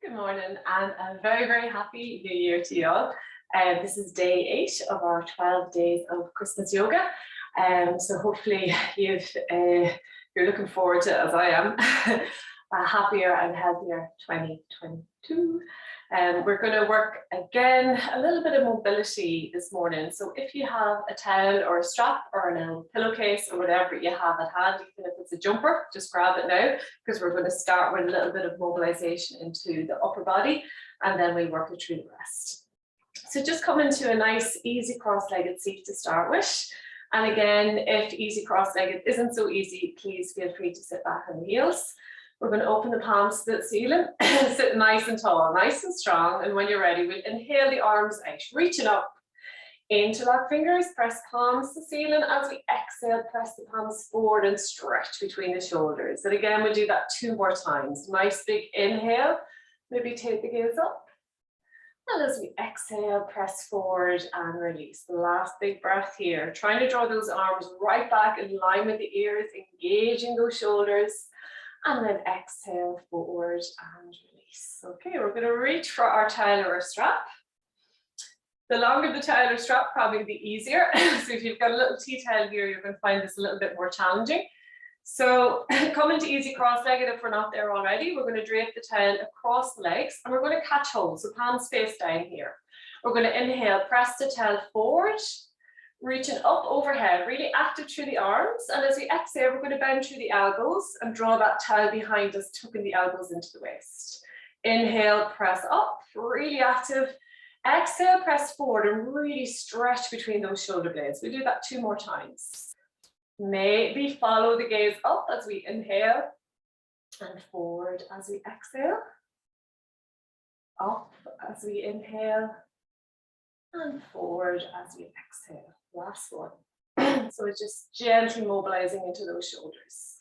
Good morning and a very, very happy New Year to you all. This is day 8 of our 12 days of Christmas yoga. So hopefully you're looking forward to it as I am, a happier and healthier 2022. We're going to work again a little bit of mobility this morning. So if you have a towel or a strap or a little pillowcase or whatever you have at hand, even if it's a jumper, just grab it now, because we're going to start with a little bit of mobilization into the upper body, and then we work it through the rest. So just come into a nice easy cross-legged seat to start with. And again, if easy cross-legged isn't so easy, please feel free to sit back on the heels. We're going to open the palms to the ceiling, sit nice and tall, nice and strong. And when you're ready, we'll inhale the arms out, reaching up, interlock fingers, press palms to the ceiling. As we exhale, press the palms forward and stretch between the shoulders. And again, we'll do that 2 more times. Nice big inhale, maybe take the gaze up. And as we exhale, press forward and release. The last big breath here. Trying to draw those arms right back in line with the ears, engaging those shoulders. And then exhale forward and release. Okay, we're going to reach for our towel or a strap. The longer the towel or strap, probably the easier. So if you've got a little tea towel here, you're going to find this a little bit more challenging. So come into easy cross-legged if we're not there already. We're going to drape the towel across the legs and we're going to catch hold. So palms face down here. We're going to inhale, press the towel forward, reaching up overhead, really active through the arms. And as we exhale, we're going to bend through the elbows and draw that towel behind us, tucking the elbows into the waist. Inhale, press up, really active. Exhale, press forward and really stretch between those shoulder blades. We do that 2 more times. Maybe follow the gaze up as we inhale and forward as we exhale. Up as we inhale and forward as we exhale. Last one. So it's just gently mobilizing into those shoulders.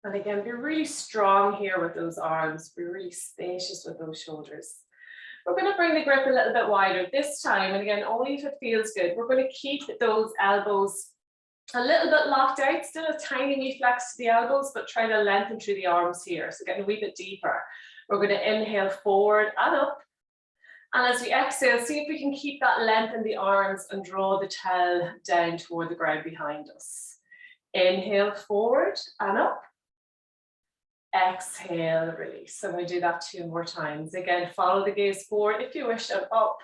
And again, be really strong here with those arms. Be really spacious with those shoulders. We're going to bring the grip a little bit wider this time. And again, only if it feels good. We're going to keep those elbows a little bit locked out. Still a tiny wee flex to the elbows, but try to lengthen through the arms here. So getting a wee bit deeper. We're going to inhale forward and up. And as we exhale, see if we can keep that length in the arms and draw the towel down toward the ground behind us. Inhale forward and up. Exhale, release. And we do that 2 more times. Again, follow the gaze forward if you wish, and up.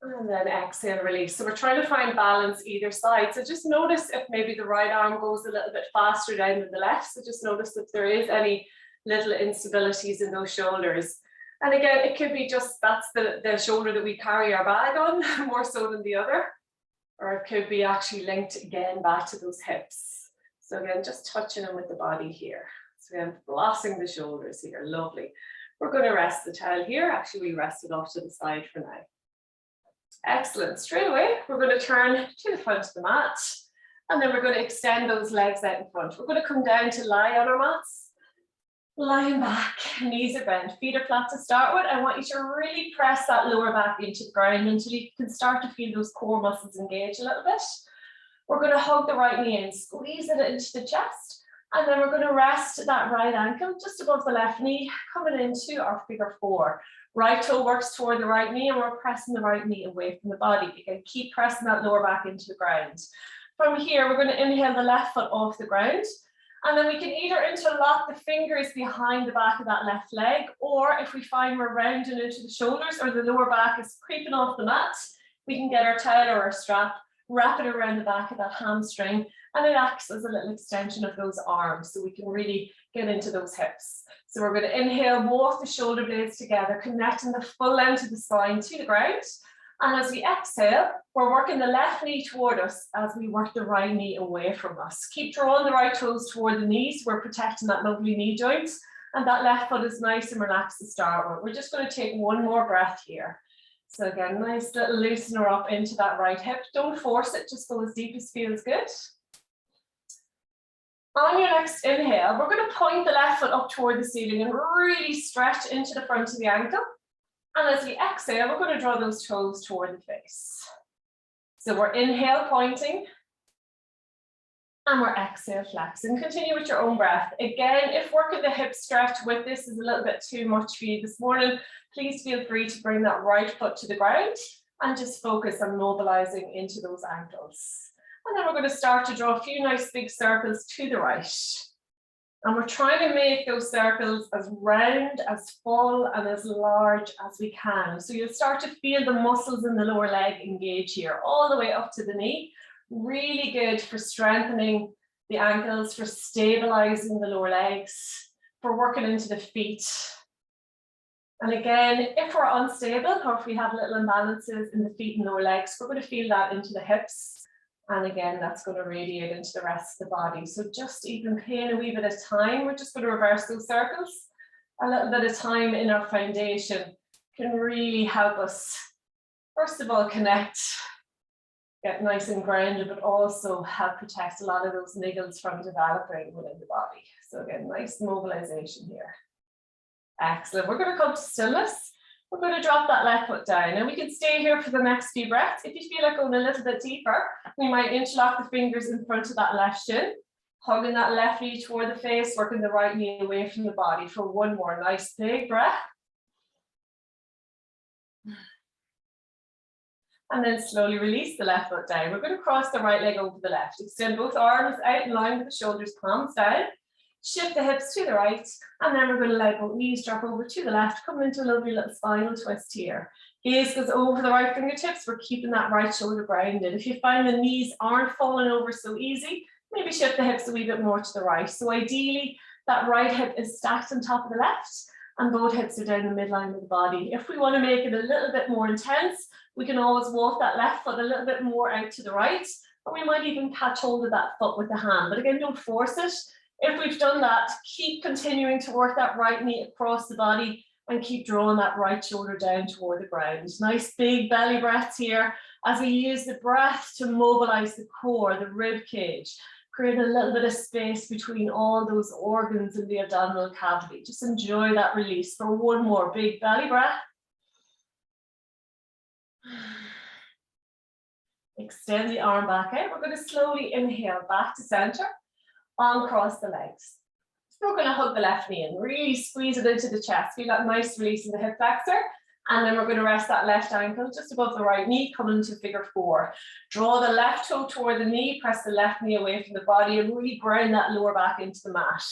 And then exhale, release. So we're trying to find balance either side. So just notice if maybe the right arm goes a little bit faster down than the left. So just notice if there is any little instabilities in those shoulders. And again, it could be just that's the shoulder that we carry our bag on more so than the other. Or it could be actually linked again back to those hips. So again, just touching them with the body here. So again, flossing the shoulders here, lovely. We're going to rest the towel here. Actually, we rest it off to the side for now. Excellent. Straight away, we're going to turn to the front of the mat. And then we're going to extend those legs out in front. We're going to come down to lie on our mats. Lying back, knees are bent, feet are flat to start with. I want you to really press that lower back into the ground until you can start to feel those core muscles engage a little bit. We're going to hug the right knee in, squeeze it into the chest, and then we're going to rest that right ankle just above the left knee, coming into our figure 4. Right toe works toward the right knee, and we're pressing the right knee away from the body. You can keep pressing that lower back into the ground. From here, we're going to inhale the left foot off the ground, and then we can either interlock the fingers behind the back of that left leg, or if we find we're rounding into the shoulders or the lower back is creeping off the mat, we can get our towel or our strap, wrap it around the back of that hamstring, and it acts as a little extension of those arms, so we can really get into those hips. So we're going to inhale, walk the shoulder blades together, connecting the full length of the spine to the ground. And as we exhale, we're working the left knee toward us as we work the right knee away from us. Keep drawing the right toes toward the knees. We're protecting that lovely knee joint, and that left foot is nice and relaxed to start with. We're just going to take 1 more breath here. So again, nice little loosener up into that right hip. Don't force it, just go as deep as feels good. On your next inhale, we're going to point the left foot up toward the ceiling and really stretch into the front of the ankle. And as we exhale, we're going to draw those toes toward the face. So we're inhale, pointing. And we're exhale, flex, and continue with your own breath. Again, if working the hip stretch with this is a little bit too much for you this morning, please feel free to bring that right foot to the ground and just focus on mobilizing into those ankles. And then we're going to start to draw a few nice big circles to the right. And we're trying to make those circles as round, as full, and as large as we can. So you'll start to feel the muscles in the lower leg engage here, all the way up to the knee. Really good for strengthening the ankles, for stabilizing the lower legs, for working into the feet. And again, if we're unstable or if we have little imbalances in the feet and lower legs, we're going to feel that into the hips. And again, that's going to radiate into the rest of the body. So just even paying a wee bit of time, we're just going to reverse those circles. A little bit of time in our foundation can really help us, first of all, connect, get nice and grounded, but also help protect a lot of those niggles from developing within the body. So again, nice mobilization here. Excellent. We're going to come to stillness. We're going to drop that left foot down, and we can stay here for the next few breaths. If you feel like going a little bit deeper, we might interlock the fingers in front of that left shin, hugging that left knee toward the face, working the right knee away from the body for one more nice big breath. And then slowly release the left foot down. We're going to cross the right leg over the left. Extend both arms out in line with the shoulders, palms down. Shift the hips to the right. And then we're going to let both knees drop over to the left, coming into a lovely little spinal twist here. Gaze goes over the right fingertips. We're keeping that right shoulder grounded. If you find the knees aren't falling over so easy, maybe shift the hips a wee bit more to the right. So ideally, that right hip is stacked on top of the left, and both hips are down the midline of the body. If we want to make it a little bit more intense, we can always walk that left foot a little bit more out to the right, or we might even catch hold of that foot with the hand. But again, don't force it. If we've done that, keep continuing to work that right knee across the body and keep drawing that right shoulder down toward the ground. Nice big belly breaths here as we use the breath to mobilize the core, the rib cage, create a little bit of space between all those organs in the abdominal cavity. Just enjoy that release for one more big belly breath. Extend the arm back out. We're going to slowly inhale back to center, uncross the legs. So we're going to hug the left knee in, really squeeze it into the chest. Feel that nice release in the hip flexor. And then we're going to rest that left ankle just above the right knee, coming into figure four. Draw the left toe toward the knee, press the left knee away from the body, and really ground that lower back into the mat.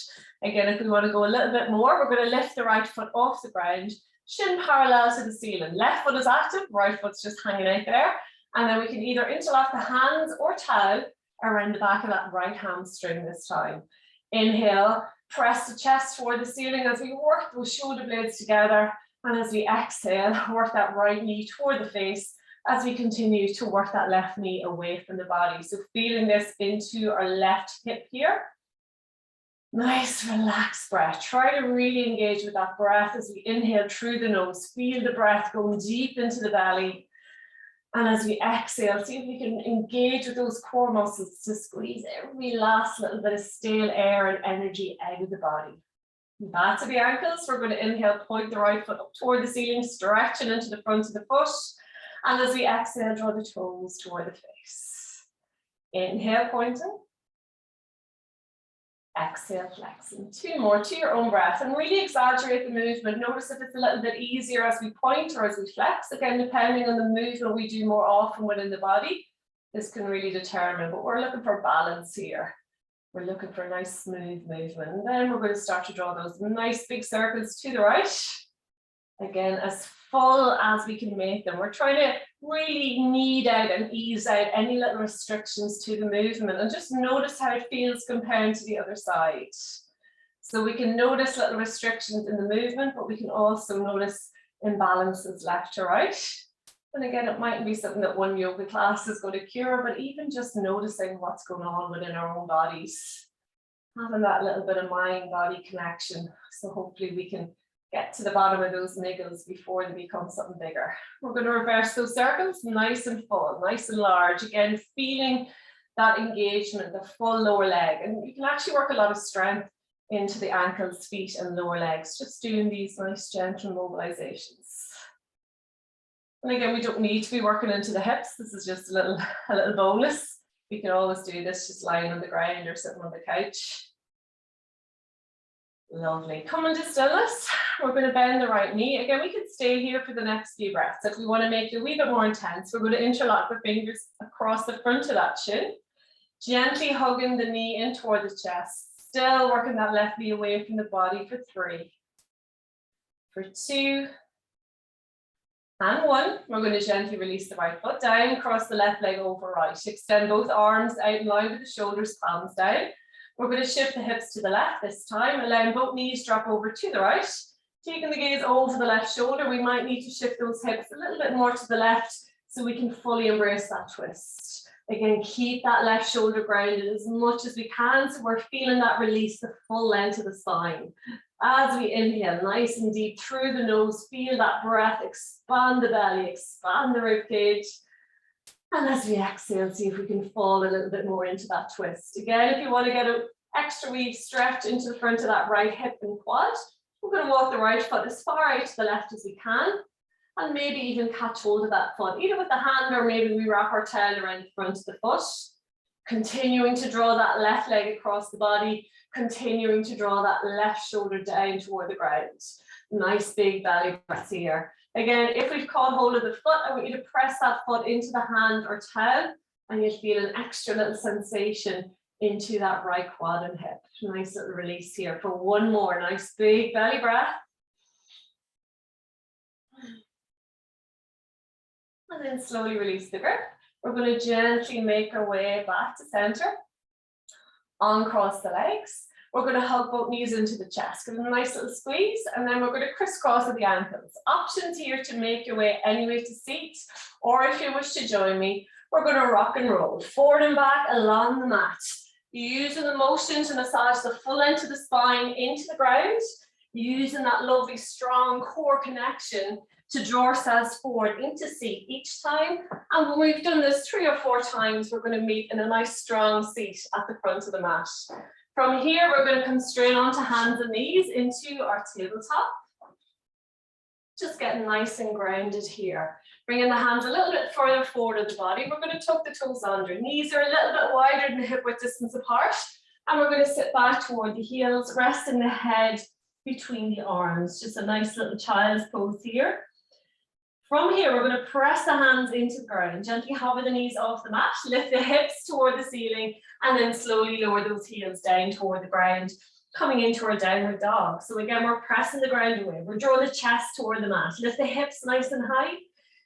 Again, if we want to go a little bit more, we're going to lift the right foot off the ground, shin parallel to the ceiling. Left foot is active, right foot's just hanging out there. And then we can either interlock the hands or towel around the back of that right hamstring this time. Inhale, press the chest toward the ceiling as we work those shoulder blades together. And as we exhale, work that right knee toward the face as we continue to work that left knee away from the body. So feeling this into our left hip here. Nice relaxed breath. Try to really engage with that breath as we inhale through the nose. Feel the breath going deep into the belly. And as we exhale, see if we can engage with those core muscles to squeeze every last little bit of stale air and energy out of the body. Back to the ankles. We're going to inhale, point the right foot up toward the ceiling, stretching into the front of the foot. And as we exhale, draw the toes toward the face. Inhale, pointing. Exhale, flexing. Two more to your own breath, and really exaggerate the movement. Notice if it's a little bit easier as we point or as we flex. Again, depending on the movement we do more often within the body, this can really determine, but we're looking for balance here. We're looking for a nice smooth movement. And then we're going to start to draw those nice big circles to the right. Again, as full as we can make them. We're trying to really knead out and ease out any little restrictions to the movement, and just notice how it feels compared to the other side. So we can notice little restrictions in the movement, but we can also notice imbalances left to right. And again, it mightn't be something that one yoga class is going to cure, but even just noticing what's going on within our own bodies, having that little bit of mind-body connection. So hopefully we can get to the bottom of those niggles before they become something bigger. We're going to reverse those circles, nice and full, nice and large. Again, feeling that engagement, the full lower leg. And you can actually work a lot of strength into the ankles, feet, and lower legs, just doing these nice gentle mobilizations. And again, we don't need to be working into the hips. This is just a little bonus. You can always do this just lying on the ground or sitting on the couch. Lovely. Come into stillness. We're going to bend the right knee. Again, we could stay here for the next few breaths. If we want to make it a wee bit more intense, we're going to interlock the fingers across the front of that shin. Gently hugging the knee in toward the chest. Still working that left knee away from the body for 3. For 2. And 1. We're going to gently release the right foot down, cross the left leg over right. Extend both arms out in line with the shoulders, palms down. We're going to shift the hips to the left this time, allowing both knees drop over to the right. Taking the gaze over the left shoulder, we might need to shift those hips a little bit more to the left so we can fully embrace that twist. Again, keep that left shoulder grounded as much as we can so we're feeling that release, the full length of the spine. As we inhale, nice and deep through the nose, feel that breath, expand the belly, expand the rib cage. And as we exhale, see if we can fall a little bit more into that twist. Again, if you want to get an extra wee stretch into the front of that right hip and quad, we're going to walk the right foot as far out to the left as we can. And maybe even catch hold of that foot, either with the hand or maybe we wrap our tail around the front of the foot. Continuing to draw that left leg across the body, continuing to draw that left shoulder down toward the ground. Nice big belly breaths here. Again, if we've caught hold of the foot, I want you to press that foot into the hand or toe, and you'll feel an extra little sensation into that right quad and hip. Nice little release here for 1 more. Nice big belly breath. And then slowly release the grip. We're going to gently make our way back to center. Uncross the legs. We're going to hug both knees into the chest. Give them a nice little squeeze. And then we're going to crisscross at the ankles. Options here to make your way anyway to seat. Or if you wish to join me, we're going to rock and roll. Forward and back along the mat. Using the motion to massage the full length of the spine into the ground. Using that lovely strong core connection to draw ourselves forward into seat each time. And when we've done this 3 or 4 times, we're going to meet in a nice strong seat at the front of the mat. From here, we're going to come straight onto hands and knees into our tabletop. Just getting nice and grounded here. Bringing the hands a little bit further forward of the body. We're going to tuck the toes under. Knees are a little bit wider than the hip width distance apart. And we're going to sit back toward the heels, resting the head between the arms. Just a nice little child's pose here. From here, we're going to press the hands into the ground, gently hover the knees off the mat, lift the hips toward the ceiling, and then slowly lower those heels down toward the ground, coming into our downward dog. So again, we're pressing the ground away. We're drawing the chest toward the mat. Lift the hips nice and high.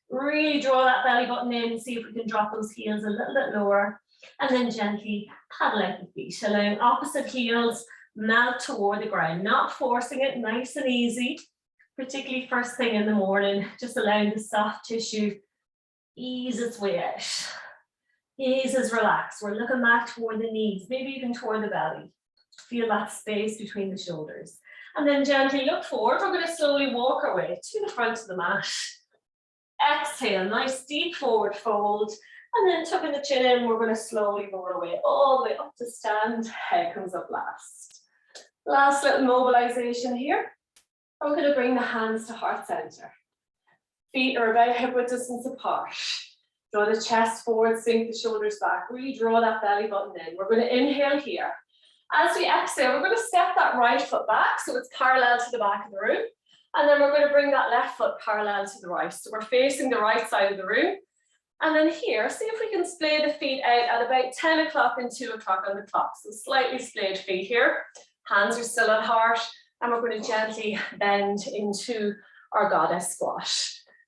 Really draw that belly button in and see if we can drop those heels a little bit lower. And then gently paddle out the feet, allowing opposite heels melt toward the ground, not forcing it, nice and easy. Particularly first thing in the morning, just allowing the soft tissue ease its way out. Ease as relaxed. We're looking back toward the knees, maybe even toward the belly. Feel that space between the shoulders. And then gently look forward. We're going to slowly walk our way to the front of the mat. Exhale, nice deep forward fold. And then tucking the chin in, we're going to slowly roll our way all the way up to stand. Head comes up last. Last little mobilization here. We're going to bring the hands to heart center. Feet are about hip width distance apart. Draw the chest forward, sink the shoulders back. Really draw that belly button in. We're going to inhale here. As we exhale, we're going to step that right foot back so it's parallel to the back of the room. And then we're going to bring that left foot parallel to the right. So we're facing the right side of the room. And then here, see if we can splay the feet out at about 10 o'clock and 2 o'clock on the clock. So slightly splayed feet here. Hands are still at heart. And we're going to gently bend into our goddess squat.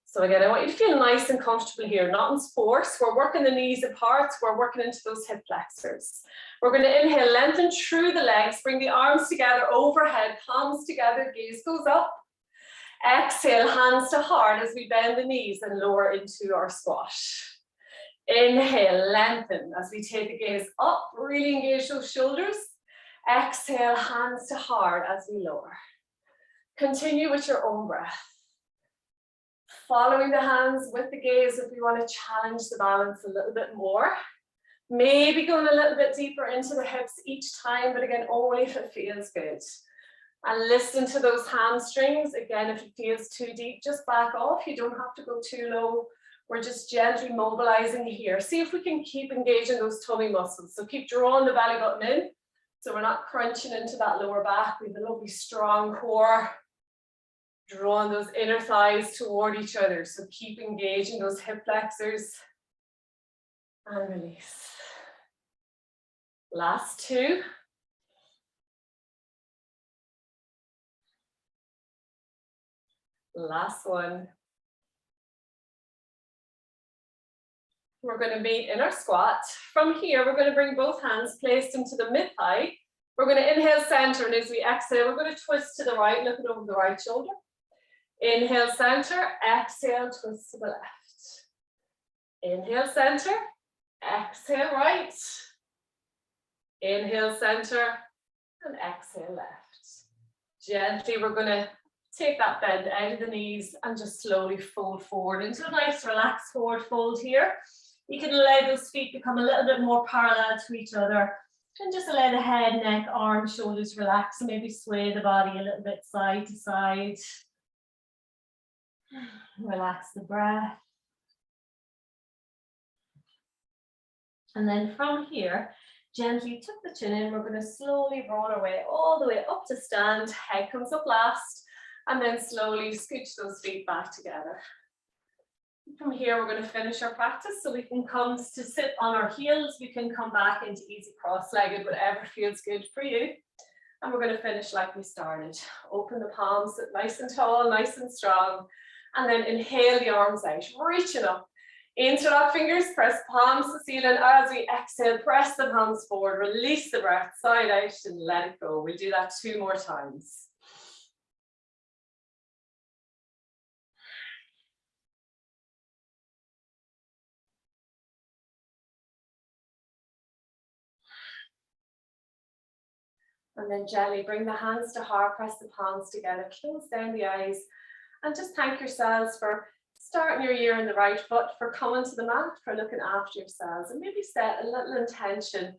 So again, I want you to feel nice and comfortable here, not in force. We're working the knees apart. We're working into those hip flexors. We're going to inhale, lengthen through the legs, bring the arms together overhead, palms together, gaze goes up. Exhale, hands to heart as we bend the knees and lower into our squat. Inhale, lengthen as we take the gaze up, really engage those shoulders. Exhale, hands to heart as we lower. Continue with your own breath. Following the hands with the gaze if we want to challenge the balance a little bit more. Maybe going a little bit deeper into the hips each time, but again, only if it feels good. And listen to those hamstrings. Again, if it feels too deep, just back off. You don't have to go too low. We're just gently mobilizing here. See if we can keep engaging those tummy muscles. So keep drawing the belly button in. So we're not crunching into that lower back. We have a lovely strong core. Drawing those inner thighs toward each other. So keep engaging those hip flexors. And release. Last two. Last one. We're going to meet in our squat. From here, we're going to bring both hands placed into the mid-thigh. We're going to inhale center, and as we exhale, we're going to twist to the right, looking over the right shoulder. Inhale center, exhale, twist to the left. Inhale center, exhale right. Inhale center, and exhale left. Gently, we're going to take that bend out of the knees and just slowly fold forward into a nice relaxed forward fold here. You can allow those feet become a little bit more parallel to each other and just allow the head, neck, arms, shoulders relax, and maybe sway the body a little bit side to side. Relax the breath. And then from here, gently tuck the chin in. We're going to slowly roll our way all the way up to stand. Head comes up last. And then slowly scooch those feet back together. From here, we're going to finish our practice. So we can come to sit on our heels. We can come back into easy cross-legged, whatever feels good for you. And we're going to finish like we started. Open the palms, sit nice and tall, nice and strong. And then inhale the arms out, reaching up. Interlock fingers, press palms to the ceiling. As we exhale, press the palms forward, release the breath, side out and let it go. We'll do that 2 more times. And then gently bring the hands to heart, press the palms together, close down the eyes, and just thank yourselves for starting your year on the right foot, for coming to the mat, for looking after yourselves, and maybe set a little intention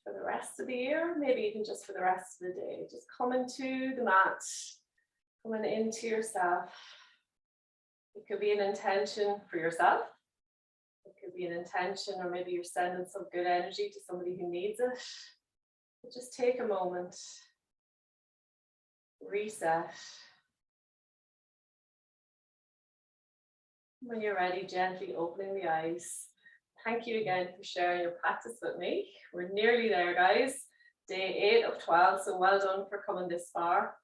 for the rest of the year, maybe even just for the rest of the day. Just coming to the mat, coming into yourself. It could be an intention for yourself. It could be an intention, or maybe you're sending some good energy to somebody who needs it. But just take a moment, reset. When you're ready, gently opening the eyes. Thank you again for sharing your practice with me. We're nearly there, guys. Day 8 of 12, so well done for coming this far.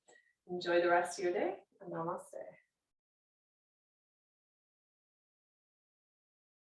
Enjoy the rest of your day, and namaste.